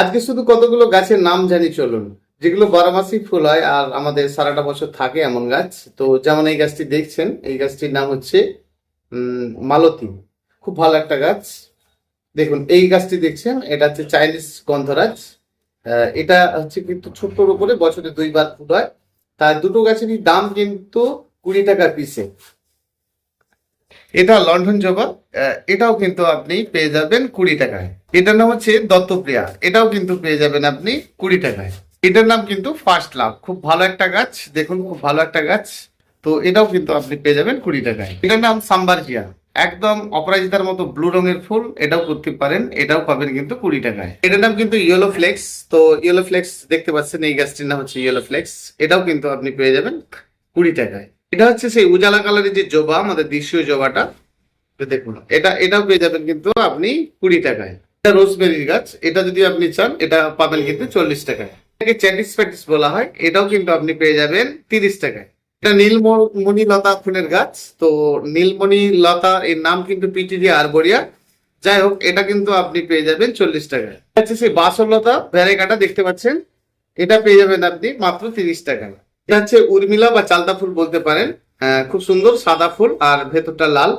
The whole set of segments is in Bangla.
আজকে শুধু কতগুলো গাছের নাম জানি চলুন, যেগুলো বারোমাসি ফুল হয় আর আমাদের সারাটা বছর থাকে এমন গাছ। তো যেমন এই গাছটি দেখছেন, এই গাছটির নাম হচ্ছে মালতী। খুব ভালো একটা গাছ। দেখুন এই গাছটি দেখছেন, এটা হচ্ছে চাইনিজ গন্ধরাজ। এটা হচ্ছে কিন্তু ছোট্টর উপরে বছরে 2 বার ফুল হয়। তার দুটো গাছেরই দাম কিন্তু 20 টাকা পিসে। এটা লন্ডন জবা। এটাও কিন্তু আপনি পেয়ে যাবেন 20 টাকায়। এটার নাম হচ্ছে দত্তপ্রিয়া। এটাও কিন্তু পেয়ে যাবেন আপনি 20 টাকায়। এটার নাম কিন্তু ফার্স্ট লাভ। খুব ভালো একটা গাছ, দেখুন খুব ভালো একটা গাছ। তো এটাও কিন্তু আপনি পেয়ে যাবেন 20 টাকায়। এটার নাম সাম্বারজিয়া। একদম অপরাজিতার মতো ব্লু রঙের ফুল, এটাও করতে পারেন, এটাও পাবেন কিন্তু 20 টাকায়। এটার নাম কিন্তু ইয়েলো ফ্লেক্স। তো ইয়েলো ফ্লেক্স দেখতে পাচ্ছেন, এই গাছটির নাম হচ্ছে ইয়েলো ফ্লেক্স। এটাও কিন্তু আপনি পেয়ে যাবেন 20 টাকায়। এটা হচ্ছে সেই উজালা কালারের যে জবা, আমাদের দেশীয় জবাটা। দেখুন এটাও পেয়ে যাবেন কিন্তু আপনি 20 টাকায়। এটা রোজমেরির গাছ। এটা যদি আপনি চান, এটা পাবেন কিন্তু 40 টাকায়। এটাকে চ্যাটিস প্যাটিস বলা হয়। এটাও কিন্তু আপনি পেয়ে যাবেন 30 টাকায়। এটা নীলমণি লতা ফুলের গাছ। তো নীলমণি লতা এর নাম কিন্তু পিটিডি আরবরিয়া। যাই হোক, এটা কিন্তু আপনি পেয়ে যাবেন 40 টাকায়। এটা হচ্ছে সেই বাসরলতা ভ্যারাইগাটা দেখতে পাচ্ছেন, এটা পেয়ে যাবেন আপনি মাত্র 30 টাকায়। এটা হচ্ছে উর্মিলা বা চালতা ফুল বলতে পারেন। খুব সুন্দর সাদা ফুল আর ভেতরটা লাল।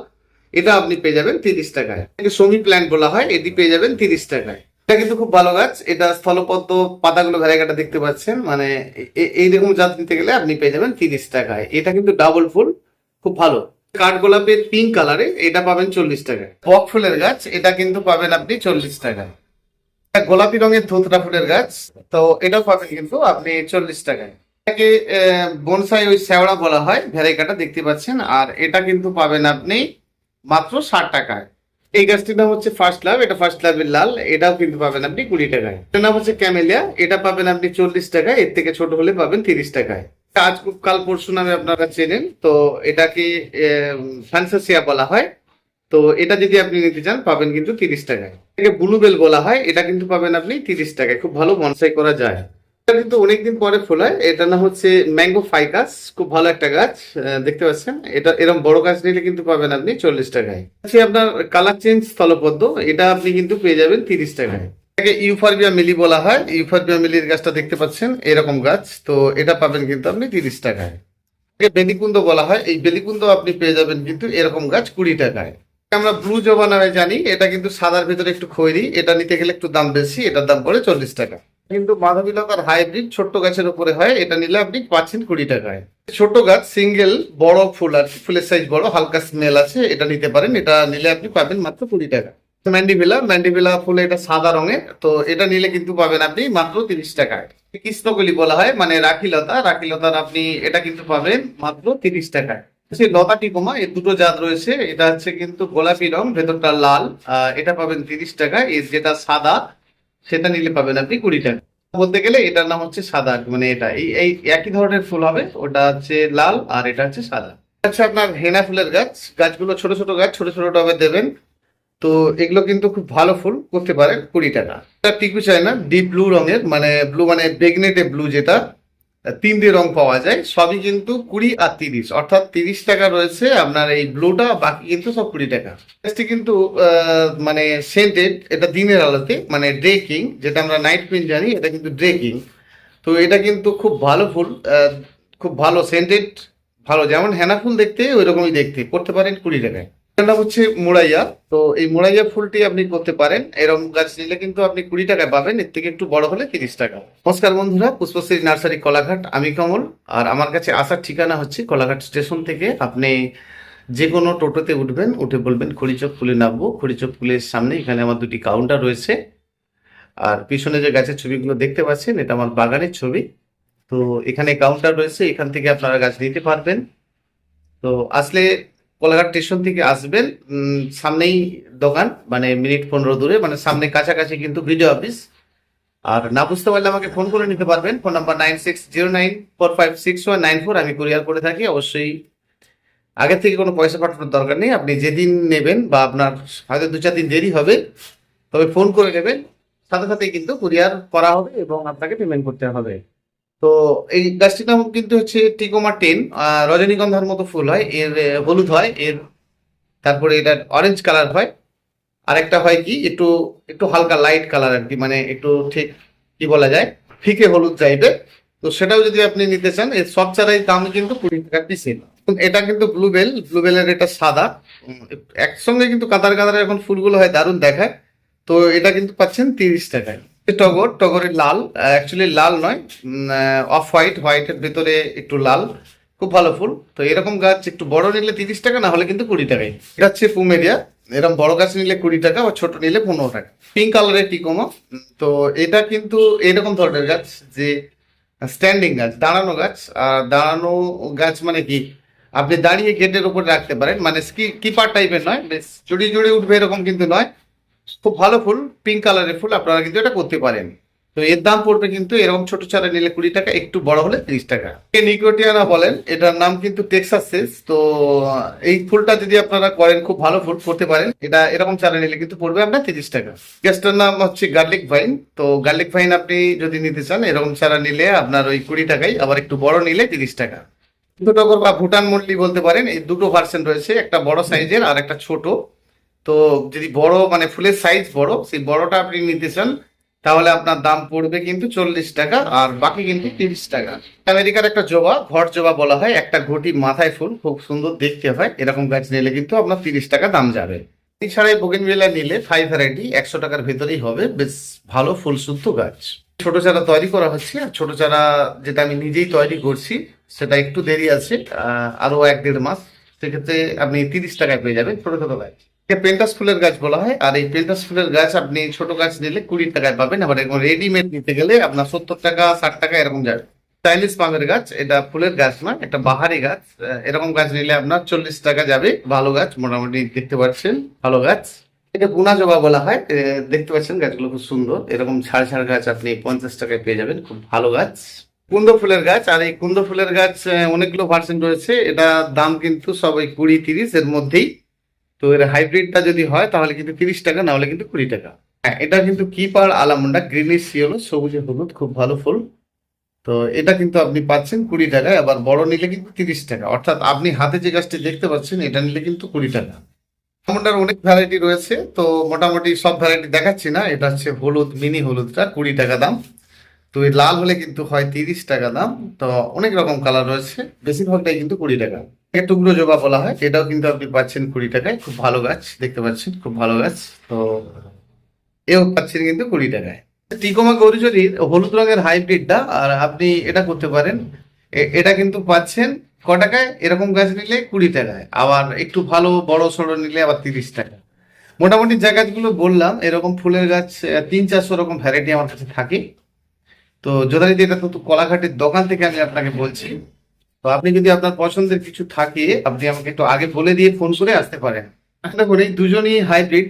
এটা আপনি পেয়ে যাবেন 30 টাকায়। এটাকে সমী প্ল্যান্ট বলা হয়। এটি পেয়ে যাবেন 30 টাকায়। এটা কিন্তু খুব ভালো গাছ। এটা স্থলপদ্ম পাতাগুলো ভ্যারাইগাটা দেখতে পাচ্ছেন, মানে এইরকম জাত নিতে গেলে আপনি পেয়ে যাবেন 30 টাকায়। এটা কিন্তু ডাবল ফুল, খুব ভালো। কাঠ গোলাপের পিঙ্ক কালারে, এটা পাবেন 40 টাকায়। বক ফুলের গাছ, এটা কিন্তু পাবেন আপনি 40 টাকায়। এটা গোলাপি রঙের ধুতরা ফুলের গাছ। তো এটাও পাবেন কিন্তু আপনি 40 টাকায়। এটাকে বনসাই ওই শ্যাওড়া বলা হয়, ভ্যারাইগাটা দেখতে পাচ্ছেন। আর এটা কিন্তু পাবেন আপনি মাত্র 60 টাকায়। এই গাছটির নাম হচ্ছে ফার্স্ট লাভ। এটা ফার্স্ট লাভের লাল। এটাও কিন্তু পাবেন আপনি 20 টাকায়। এটার নাম হচ্ছে ক্যামেলিয়া। এটা পাবেন আপনি 40 টাকায়। এর থেকে ছোট হলে পাবেন 30 টাকায়। আজ কাল পরশু নামে আপনারা চেনেন। তো এটাকে ফ্যান্সাসিয়া বলা হয়। তো এটা যদি আপনি নিতে চান, পাবেন কিন্তু 30 টাকায়। এটাকে ব্লুবেল বলা হয়। এটা কিন্তু পাবেন আপনি 30 টাকায়। খুব ভালো বনসাই করা যায়। এটা কিন্তু অনেকদিন পরে ফুল হয়। এটার নাম হচ্ছে ম্যাঙ্গো ফাইকাস। খুব ভালো একটা গাছ। দেখতে পাচ্ছেন, এটা এরকম বড় গাছ নিলে কিন্তু পাবেন আপনি 40 টাকায়। হচ্ছে আপনার কালার চেঞ্জ স্থলপদ্ম। এটা আপনি কিন্তু পেয়ে যাবেন 30 টাকায়। এটাকে ইউফরবিয়া মিলি বলা হয়। ইউফরবিয়া মিলির গাছটা দেখতে পাচ্ছেন, এরকম গাছ। তো এটা পাবেন কিন্তু আপনি 30 টাকায়। এটাকে বেলিকুন্দ বলা হয়। এই বেলিকুন্দ আপনি পেয়ে যাবেন কিন্তু এরকম গাছ 20 টাকায়। আমরা ব্লু জবা নামে জানি। এটা কিন্তু সাদার ভিতরে একটু খয়েরি। এটা নিতে গেলে একটু দাম বেশি, এটার দাম পড়ে 40 টাকা। কিন্তু মাধবীলতার হাইব্রিড ছোট্ট গাছের উপরে হয়। এটা নিলে আপনি পাচ্ছেন 20 টাকায়। ছোট গাছ সিঙ্গেল, বড় ফুল আর কি, ফুলের সাইজ বড়, হালকা স্মেল আছে, এটা নিতে পারেন। এটা নিলে আপনি পাবেন মাত্র 20 টাকা। ম্যান্ডিভিলা ফুল, এটা সাদা রঙের। তো এটা নিলে কিন্তু পাবেন আপনি মাত্র 30 টাকায়। কৃষ্ণকলি বলা হয়, মানে রাখিলতার আপনি এটা কিন্তু পাবেন মাত্র 30 টাকায়। সেই লতা টিকোমা, এর দুটো জাত রয়েছে। এটা হচ্ছে কিন্তু গোলাপি রং, ভেতরটা লাল। এটা পাবেন 30 টাকায়। এর যেটা সাদা, সেটা নিলে পাবেন আপনি 20 টাকা। বলতে গেলে এটার নাম হচ্ছে সাদা, মানে এটা এই এই একই ধরনের ফুল হবে। ওটা হচ্ছে লাল আর এটা হচ্ছে সাদা। আচ্ছা, আপনার হেনা ফুলের গাছ। গাছগুলো ছোট ছোট গাছ, ছোট ছোট টবে দেবেন। তো এগুলো কিন্তু খুব ভালো ফুল করতে পারেন 20 টাকা। এটা টিকু চায় না, ডিপ ব্লু রঙের, মানে ব্লু মানে বেগনেটে ব্লু, যেটা 3টে রং পাওয়া যায়। সবই কিন্তু 20 আর 30, অর্থাৎ 30 টাকা রয়েছে আপনার এই ব্লুটা, বাকি কিন্তু সব 20 টাকা। গাছটি কিন্তু মানে সেন্টেড। এটা দিনের আলোতে, মানে ডে কিং, যেটা আমরা নাইট কুইন জানি, এটা কিন্তু ডে কিং। তো এটা কিন্তু খুব ভালো ফুল, খুব ভালো সেন্টেড, ভালো। যেমন হেনা ফুল দেখতে, ওই রকমই দেখতে। করতে পারেন 20 টাকায়। এটার নাম হচ্ছে মোড়াইয়া। তো এই মোড়াইয়া ফুলটি আপনি করতে পারেন। এরকম গাছ নিলে কিন্তু আপনি 20 টাকায় পাবেন। এর থেকে একটু বড় হলে 30 টাকা। নমস্কার বন্ধুরা, পুষ্পশ্রী নার্সারি কোলাঘাট, আমি কমল। আর আমার কাছে আসার ঠিকানা হচ্ছে কোলাঘাট স্টেশন থেকে। আপনি যে কোনো টোটোতে উঠবেন, উঠে বলবেন খড়িচক ফুলে নামবো। খড়িচক ফুলের সামনে এখানে আমার 2টি কাউন্টার রয়েছে। আর পিছনে যে গাছের ছবিগুলো দেখতে পাচ্ছেন, এটা আমার বাগানের ছবি। তো এখানে কাউন্টার রয়েছে, এখান থেকে আপনারা গাছ নিতে পারবেন। তো আসলে কোলাঘাট স্টেশন থেকে আসবেন, সামনেই দোকান, মানে মিনিট 15 দূরে, মানে সামনে কাছাকাছি কিন্তু ভিডিও অফিস। আর না বুঝতে পারলে আমাকে ফোন করে নিতে পারবেন। Phone number 9609456194। আমি কুরিয়ার করে থাকি। অবশ্যই আগে থেকে কোনো পয়সা পাঠানোর দরকার নেই। আপনি যেদিন নেবেন, বা আপনার হয়তো 2-4 দিন দেরি হবে, তবে ফোন করে নেবেন, সাথে সাথে কিন্তু কুরিয়ার করা হবে এবং আপনাকে পেমেন্ট করতে হবে। তো এই গাছটির নাম কিন্তু হচ্ছে টিকোমা 10। রজনীগন্ধার মতো ফুল হয় এর, হলুদ হয় এর, তারপরে এটা অরেঞ্জ কালার হয়। আরেকটা হয় কি একটু একটু হালকা লাইট কালার আর কি, মানে একটু ঠিক কি বলা যায় ফিকে হলুদ টাইপের। তো সেটাও যদি আপনি নিতে চান, এর সব চারাই দাম কিন্তু 20 টাকা পিসে। এটা কিন্তু ব্লুবেলের এটা সাদা, একসঙ্গে কিন্তু কাতার কাতারে এখন ফুলগুলো হয়, দারুণ দেখায়। তো এটা কিন্তু পাচ্ছেন 30 টাকায়। টগরের লাল, অ্যাকচুয়ালি লাল নয়, অফ হোয়াইট, হোয়াইটের ভেতরে একটু লাল, খুব ভালো ফুল। তো এরকম গাছ একটু বড় নিলে 30 টাকা, না হলে কিন্তু 20 টাকায়। এটা হচ্ছে পুমেরিয়া, এরকম বড় গাছ নিলে 20 টাকা, ও ছোট নিলে 15 টাকা। পিঙ্ক কালারের টিকোমা, তো এটা কিন্তু এরকম ধরনের গাছ যে স্ট্যান্ডিং গাছ, দাঁড়ানো গাছ। আর দাঁড়ানো গাছ মানে কি, আপনি দাঁড়িয়ে গেটের উপর রাখতে পারেন, মানে কিপার টাইপের নয়, বেশ জড়িয়ে জড়িয়ে উঠবে এরকম কিন্তু নয়। খুব ভালো ফুল, পিঙ্ক কালারের ফুল, আপনারা কিন্তু এটা করতে পারেন। তো এর দাম পড়বে কিন্তু এরকম ছোট চারা নিলে 20 টাকা, একটু বড় হলে 30 টাকা। নিকোটিয়ানা বলেন, এটার নাম কিন্তু টেক্সাস সিলস। তো এই ফুলটা যদি আপনারা করেন, খুব ভালো ফুল করতে পারেন। এটা এরকম চারা নিলে কিন্তু পড়বে আপনার 30 টাকা। গাছটার নাম হচ্ছে গার্লিক ভাইন। তো গার্লিক ভাইন আপনি যদি নিতে চান, এরকম চারা নিলে আপনার ওই 20 টাকায়, আবার একটু বড় নিলে 30 টাকা। টগর বা ভুটান মল্লি বলতে পারেন, এই দুটো ভার্সন রয়েছে, একটা বড় সাইজের আর একটা ছোট। তো যদি বড় মানে ফুলের সাইজ বড়, সেই বড়টা আপনি নিতে চান, তাহলে আপনার দাম পড়বে কিন্তু 40 টাকা, আর বাকি কিন্তু 30 টাকা। আমেরিকার একটা জবা, ঘর জবা বলা হয়, একটা ঘটি মাথায় ফুল, খুব সুন্দর দেখতে হয়। এরকম গাছ নিলে কিন্তু আপনার 30 টাকা দাম যাবে। এছাড়াই বোগেনভিলিয়া নিলে 5 ভ্যারাইটি 100 টাকার ভেতরেই হবে, বেশ ভালো ফুল শুদ্ধ গাছ। ছোট চারা তৈরি করা হচ্ছে, আর ছোট চারা যেটা আমি নিজেই তৈরি করছি, সেটা একটু দেরি আছে, আরো 1-1.5 মাস। সেক্ষেত্রে আপনি 30 টাকায় পেয়ে যাবেন ছোট ছোট গাছ। পেন্টাস ফুলের গাছ বলা হয়, আর এই পেন্টাস ফুলের গাছ আপনি ছোট গাছ নিলে 20 টাকায় পাবেন, আবার এরকম রেডিমেড নিতে গেলে আপনার 70 টাকা 60 টাকা এরকম যাবে। চাইনিজ পামের গাছ, এটা ফুলের গাছ নয়, একটা বাহারি গাছ। এরকম গাছ নিলে আপনার 40 টাকা যাবে, ভালো গাছ, মোটামুটি দেখতে পাচ্ছেন ভালো গাছ। এটা গুনা জবা বলা হয়, দেখতে পাচ্ছেন গাছগুলো খুব সুন্দর। এরকম ছাড় ছাড় গাছ আপনি 50 টাকায় পেয়ে যাবেন, খুব ভালো গাছ। কুন্দ ফুলের গাছ, আর এই কুন্দ ফুলের গাছ অনেকগুলো ভার্সন রয়েছে। এটা দাম কিন্তু সব ওই 20-30 এর মধ্যেই। তো এর হাইব্রিডটা যদি হয় তাহলে কিন্তু 30 টাকা, না হলে কিন্তু 20 টাকা। হ্যাঁ, এটা কিন্তু কিপার আলামুন্ডা, গ্রিনিশ ইয়েলো, সবুজে হলুদ, খুব ভালো ফুল। তো এটা কিন্তু আপনি পাচ্ছেন 20 টাকায়, আবার বড় নিলে কিন্তু 30 টাকা। অর্থাৎ আপনি হাতে যে গাছটি দেখতে পাচ্ছেন, এটা নিলে কিন্তু 20 টাকা। আলামুন্ডার অনেক ভ্যারাইটি রয়েছে, তো মোটামুটি সব ভ্যারাইটি দেখাচ্ছি না। এটা হচ্ছে হলুদ, মিনি হলুদটা 20 টাকা দাম। তো এই লাল হলে কিন্তু হয় 30 টাকা দাম। তো অনেক রকম কালার রয়েছে, বেশিরভাগটাই কিন্তু 20 টাকা। এর টুকরো জবা বলা হয়, এটাও কিন্তু আপনি পাচ্ছেন 20 টাকায়, খুব ভালো গাছ, দেখতে পাচ্ছেন খুব ভালো গাছ। তো এও পাচ্ছেন কিন্তু 20 টাকায়। টিকোমা গৌরীচুরির হলুদ রঙের হাইব্রিডটা, আর আপনি এটা করতে পারেন। এটা কিন্তু পাচ্ছেন ক টাকায়, এরকম গাছ নিলে 20 টাকায়, আবার একটু ভালো বড় সড়ো নিলে আবার 30 টাকা। মোটামুটি যে গাছগুলো বললাম, এরকম ফুলের গাছ 300-400 রকম ভ্যারাইটি আমার কাছে থাকে। তো যথারীতি এটা তো কলাঘাটের দোকান থেকে আমি আপনাকে বলছি। তো আপনি যদি আপনার পছন্দের কিছু থাকে, আপনি আমাকে একটু আগে বলে দিয়ে ফোন করে আসতে পারেন। দেখুন, এই দুজনই হাইব্রিড।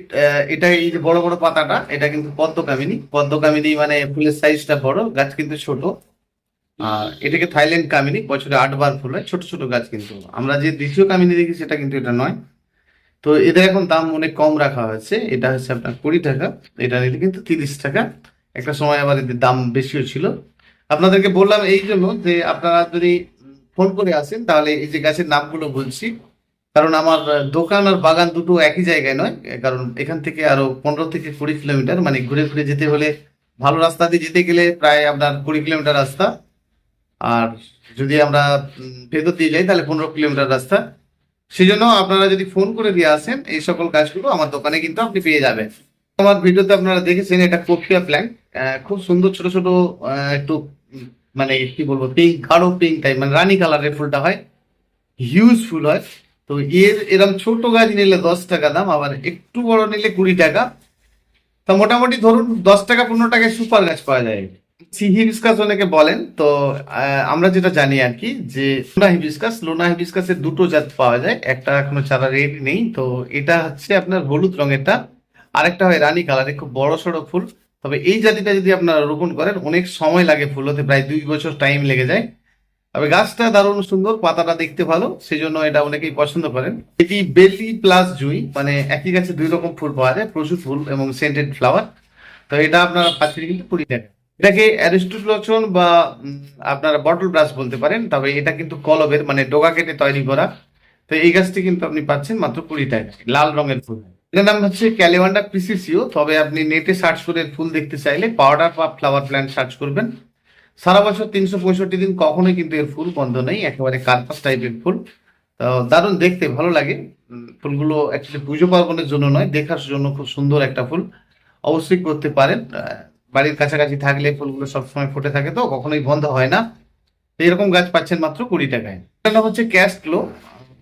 এটা এই যে বড় বড় পাতাটা, এটা কিন্তু পদ্মকামিনী। পদ্মকামিনী মানে ফুলের সাইজটা বড়, গাছ কিন্তু ছোট। আর এটাকে থাইল্যান্ড কামিনী, বছরে 8 বার ফুল হয়, ছোট ছোট গাছ। কিন্তু আমরা যে দ্বিতীয় কামিনী দেখি, সেটা কিন্তু এটা নয়। তো এদের এখন দাম অনেক কম রাখা হয়েছে, এটা হচ্ছে আপনার 20 টাকা, এটা নিলে কিন্তু 30 টাকা। একটা সময় আবার এদের দাম বেশিও ছিল। আপনাদেরকে বললাম এই জন্য যে আপনারা যদি ফোন করে আসেন, তাহলে এই যে গাছের নামগুলো বলছি, কারণ আমার দোকান আর বাগান দুটো একই জায়গায় নয়। কারণ এখান থেকে আরো 15 থেকে 20 কিলোমিটার, মানে ঘুরে ঘুরে যেতে হলে, ভালো রাস্তা দিয়ে যেতে গেলে প্রায় আপনার 20 কিলোমিটার রাস্তা। আর যদি আমরা ভেতর দিয়ে যাই, তাহলে 15 কিলোমিটার রাস্তা। সেই জন্য আপনারা যদি ফোন করে দিয়ে আসেন, এই সকল গাছগুলো আমার দোকানে কিন্তু আপনি পেয়ে যাবেন। আমার ভিডিওতে আপনারা দেখেছেন, এটা কোফিয়া প্ল্যান্ট, খুব সুন্দর ছোট ছোট, একটু মানে কি বলবো, পিঙ্ক, গাঢ় পিঙ্ক টাইপ, মানে রানী কালারের ফুলটা হয়, হিউজ ফুল হয়। তো এরকম ছোট গাছ নিলে 10 টাকা দাম, আবার একটু বড় নিলে 20 টাকা। তো মোটামুটি ধরুন 10 টাকা 15 টাকায় সুপার গাছ পাওয়া যায়। সি হিবিস্কাস অনেকে বলেন। তো আমরা যেটা জানি আর কি, যে লোনা হিবিস্কাসের দুটো জাত পাওয়া যায়, একটা এখনো চারা রেডি নেই। তো এটা হচ্ছে আপনার হলুদ রঙেরটা, আরেকটা হয় রানী কালারে, খুব বড় সড়ো ফুল। তবে এই জাতিটা যদি আপনারা রোপণ করেন, অনেক সময় লাগে ফুল হতে, প্রায় 2 বছর টাইম লেগে যায়। তবে গাছটা দারুণ সুন্দর, পাতাটা দেখতে ভালো, সেই জন্য এটা অনেকেই পছন্দ করেন। এটি বেলি প্লাস জুই, মানে একই গাছে 2 রকম ফুল পাওয়া যায়, প্রচুর ফুল এবং সেন্টেড ফ্লাওয়ার। তো এটা আপনারা পাচ্ছেন কিন্তু 20 টাকা। এটাকে অ্যারিস্টোট্রোচন বা আপনারা বটল ব্রাশ বলতে পারেন। তবে এটা কিন্তু কলবের, মানে ডগা কেটে তৈরি করা। তো এই গাছটি কিন্তু আপনি পাচ্ছেন মাত্র 20 টাকা, লাল রঙের ফুল। এটার নাম হচ্ছে ক্যালিওয়ান্ডা পিসিসিও। তবে আপনি নেটে সার্চ করে ফুল দেখতে চাইলে পাউডার বা ফ্লাওয়ার প্ল্যান্ট সার্চ করবেন। সারা বছর 365 দিন কখনোই কিন্তু এর ফুল বন্ধ নেই, একেবারে কার্পাস টাইপের ফুল। তো দারুণ দেখতে ভালো লাগে। ফুলগুলো অ্যাকচুয়ালি পুজো পার্বণের জন্য নয়, দেখার জন্য খুব সুন্দর একটা ফুল। অবশ্যই করতে পারেন। বাড়ির কাছাকাছি থাকলে ফুলগুলো সবসময় ফুটে থাকে, তো কখনোই বন্ধ হয় না। তো এরকম গাছ পাচ্ছেন মাত্র 20 টাকায়। এটার নাম হচ্ছে ক্যাস্টলো।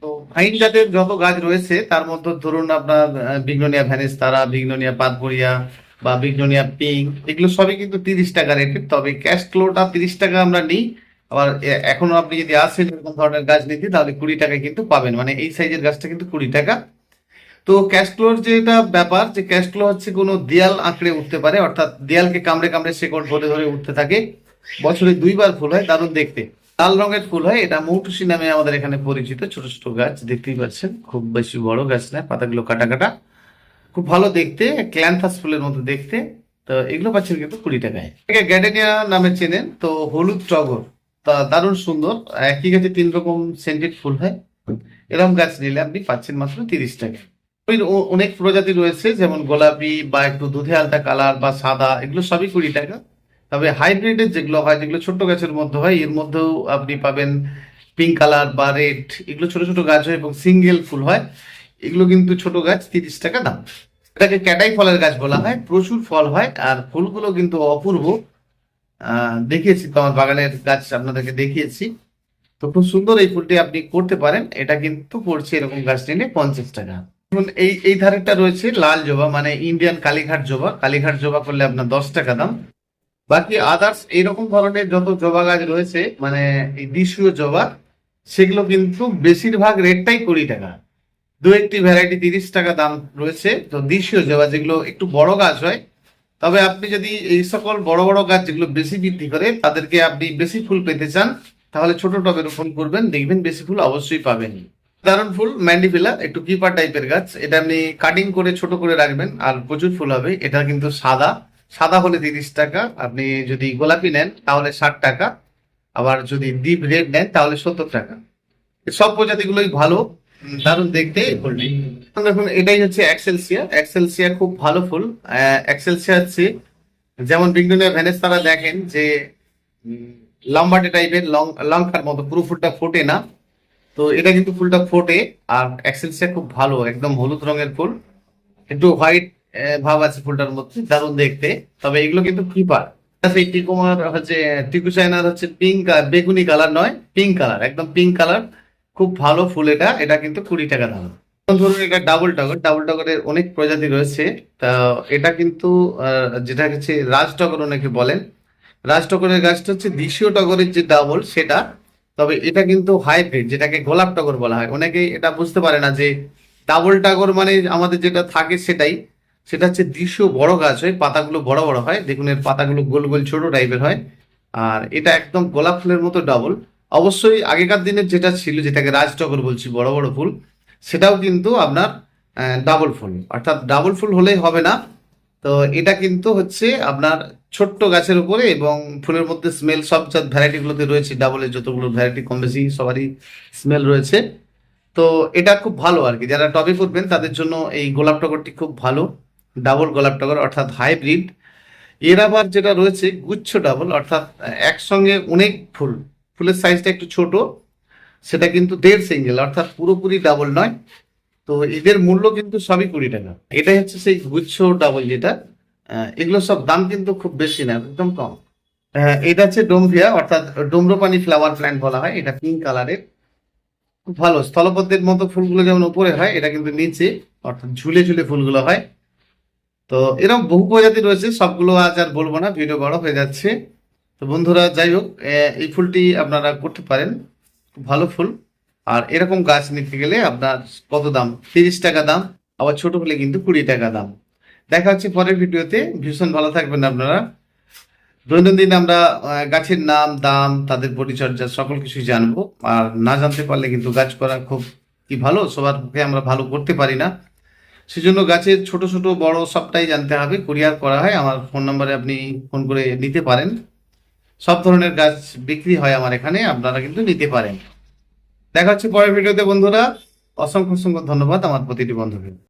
তো ভাইন জাতের যত গাছ রয়েছে তার মধ্যে ধরুন আপনার বিগনোনিয়া ভ্যানিস্তারা, বিগনোনিয়া পাতবড়িয়া বা বিগনোনিয়া পিঙ্ক, এগুলো সবই কিন্তু 30 টাকা রেটের। তবে ক্যাস্টলোটা 30 টাকা আমরা নিই। আবার এখনো আপনি যদি আসেন এরকম ধরনের গাছ নিতে, তাহলে 20 টাকায় কিন্তু পাবেন। মানে এই সাইজের গাছটা কিন্তু 20 টাকা। তো ক্যাশফ্লোর যেটা ব্যাপার, যে ক্যাশফ্লো হচ্ছে কোনো দেয়াল আঁকড়ে উঠতে পারে, অর্থাৎ দেয়ালকে কামড়ে কামড়ে শেকড় ধরে ধরে উঠতে থাকে। বছরে 2বার ফুল হয়, দারুণ দেখতে। লাল রঙের ফুল হয়, এটা মৌটুসি নামে আমাদের এখানে পরিচিত। ছোট ছোট গাছ দেখতেই পাচ্ছেন, খুব বেশি বড় গাছ না, পাতাগুলো কাটা কাটা, খুব ভালো দেখতে, ক্ল্যান্থাস ফুলের মতো দেখতে। তো এগুলো পাচ্ছেন কিন্তু 20 টাকায়। এটাকে গ্যাডেনিয়া নামে চেনেন তো, হলুদ টগর। তা দারুণ সুন্দর। একই গাছে 3 রকম সেন্টেড ফুল হয়। এরকম গাছ নিলে আপনি পাচ্ছেন মাত্র 30 টাকায়। অনেক প্রজাতি রয়েছে, যেমন গোলাপি বা একটু দুধে আলতা কালার বা সাদা, এগুলো সবই 20 টাকা। তবে হাইব্রিডের যেগুলো হয়, যেগুলো ছোট গাছের মধ্যে হয়, এর মধ্যেও আপনি পাবেন পিঙ্ক কালার বা রেড। এগুলো ছোট ছোট গাছ হয় এবং সিঙ্গেল ফুল হয়। এগুলো কিন্তু ছোট গাছ, 30 টাকা দাম। এটাকে ক্যাটাই ফলের গাছ বলা হয়, প্রচুর ফল হয় আর ফুলগুলো কিন্তু অপূর্ব। দেখিয়েছি তো, আমার বাগানের গাছ আপনাদেরকে দেখিয়েছি। তো খুব সুন্দর এই ফুলটি আপনি করতে পারেন। এটা কিন্তু পড়ছে এরকম গাছ নিলে 50 টাকা। এখন এই এই ধারেরটা রয়েছে লাল জবা, মানে ইন্ডিয়ান কালীঘাট জবা। কালীঘাট জবা করলে আপনার 10 টাকা দাম। বাকি আদার্স এইরকম ধরনের যত জবা গাছ রয়েছে, মানে এই দেশীয় জবা, সেগুলো কিন্তু বেশিরভাগ রেটটাই 20 টাকা। দু একটি ভ্যারাইটি 30 টাকা দাম রয়েছে। তো দেশীয় জবা যেগুলো একটু বড় গাছ হয়, তবে আপনি যদি এই সকল বড় বড় গাছ যেগুলো বেশি বৃদ্ধি করে, তাদেরকে আপনি বেশি ফুল পেতে চান, তাহলে ছোট টবে রোপণ করবেন, দেখবেন বেশি ফুল অবশ্যই পাবেন। সাধারণ ফুল ম্যান্ডিভিলা, একটু কিপার টাইপের গাছ। এটা আপনি কাটিং করে ছোট করে রাখবেন আর প্রচুর ফুল হবে। এটা কিন্তু সাদা, সাদা হলে 30 টাকা। আপনি যদি গোলাপি নেন তাহলে 60 টাকা। আবার যদি ডিপ রেড নেন তাহলে 70 টাকা। সব প্রজাতিগুলোই ভালো, দারুণ দেখতে এই ফুলটি। দেখুন এটাই হচ্ছে এক্সেলসিয়া। এক্সেলসিয়া খুব ভালো ফুল। এক্সেলসিয়া হচ্ছে যেমন বিগনোনিয়া ভ্যানেস্তারা দেখেন যে উম, লম্বাটে টাইপের, লঙ্কার মতো, পুরো ফুলটা ফোটে না। তো এটা কিন্তু ফুলটা ফোটে। আর এক্সেলসিয়া খুব ভালো, একদম হলুদ রঙের ফুল, একটু হোয়াইট ভাব আছে ফুলটার মধ্যে, দারুণ দেখতে। তবে এগুলো কিন্তু কিপার। এই টিকুমার হচ্ছে, টিকু চায়নার হচ্ছে পিঙ্ক, বেগুনি কালার নয়, পিঙ্ক কালার, একদম পিঙ্ক কালার। খুব ভালো ফুল এটা। এটা কিন্তু 20 টাকা দাম। যেমন ধরুন এটা ডাবল টগর। ডাবল টগরের অনেক প্রজাতি রয়েছে। তা এটা কিন্তু যেটা হচ্ছে রাজটগর অনেকে বলেন। রাজটগরের গাছটা হচ্ছে দেশীয় টগরের যে ডাবল সেটা। তবে এটা কিন্তু হাইব্রিড, যেটাকে গোলাপ টগর বলা হয়। অনেকেই এটা বুঝতে পারে না যে ডাবল টগর মানে আমাদের যেটা থাকে সেটাই। সেটা হচ্ছে দেশীয় বড় গাছ হয়, পাতাগুলো বড় বড় হয়, দেখুন এর পাতাগুলো গোল গোল ছোট টাইপের হয়। আর এটা একদম গোলাপ ফুলের মতো ডাবল। অবশ্যই আগেকার দিনের যেটা ছিল, যেটাকে রাজটগর বলছি, বড় বড় ফুল, সেটাও কিন্তু আপনার ডাবল ফুল। অর্থাৎ ডাবল ফুল হলেই হবে না। তো এটা কিন্তু হচ্ছে আপনার ছোট্ট গাছের উপরে, এবং ফুলের মধ্যে স্মেল সব ভ্যারাইটি গুলোতে রয়েছে। ডাবলের যতগুলো ভ্যারাইটি কম বেশি সবারই স্মেল রয়েছে। তো এটা খুব ভালো আর কি, যারা টবে করবেন তাদের জন্য এই গোলাপ টগরটি খুব ভালো। ডাবল গোলাপ টগর অর্থাৎ হাইব্রিড। এর আবার যেটা রয়েছে গুচ্ছ ডাবল, অর্থাৎ একসঙ্গে অনেক ফুল, ফুলের সাইজটা একটু ছোট, সেটা কিন্তু 1.5 সিঙ্গেল, অর্থাৎ পুরোপুরি ডাবল নয়। তো এদের মূল্য কিন্তু সবই 20 টাকা। এটাই হচ্ছে সেই গুচ্ছ ডাবল যেটা। এগুলো সব দাম কিন্তু খুব বেশি না, একদম কম। এটা হচ্ছে ডোমভিয়া, অর্থাৎ ডোমরোপানি ফ্লাওয়ার প্ল্যান্ট বলা হয়। এটা পিঙ্ক কালারের, খুব ভালো। স্থলপদ্মের মতো ফুলগুলো যেমন উপরে হয়, এটা কিন্তু নিচে, অর্থাৎ ঝুলে ঝুলে ফুলগুলো হয়। তো এরকম বহু প্রজাতি রয়েছে, সবগুলো আজ আর বলবো না, ভিডিও বড় হয়ে যাচ্ছে। তো বন্ধুরা যাই হোক, এই ফুলটি আপনারা করতে পারেন, খুব ভালো ফুল। আর এরকম গাছ নিতে গেলে আপনার কত দাম, 30 টাকা দাম। আবার ছোট হলে কিন্তু 20 টাকা দাম। দেখা হচ্ছে পরের ভিডিওতে। ভীষণ ভালো থাকবেন আপনারা। দৈনন্দিন আমরা গাছের নাম, দাম, তাদের পরিচর্যা সকল কিছুই জানবো। আর না জানতে পারলে কিন্তু গাছ করা খুব কি ভালো, সবার পক্ষে আমরা ভালো করতে পারি না। সেজন্য গাছের ছোট ছোট বড় সবটাই জানতে হবে। কুরিয়ার করা হয়, আমার ফোন নম্বরে আপনি ফোন করে নিতে পারেন। সব ধরনের গাছ বিক্রি হয় আমার এখানে, আপনারা কিন্তু নিতে পারেন। দেখা হচ্ছে পরের ভিডিওতে বন্ধুরা। অসংখ্য অসংখ্য ধন্যবাদ আমার প্রতিটি বন্ধুকে।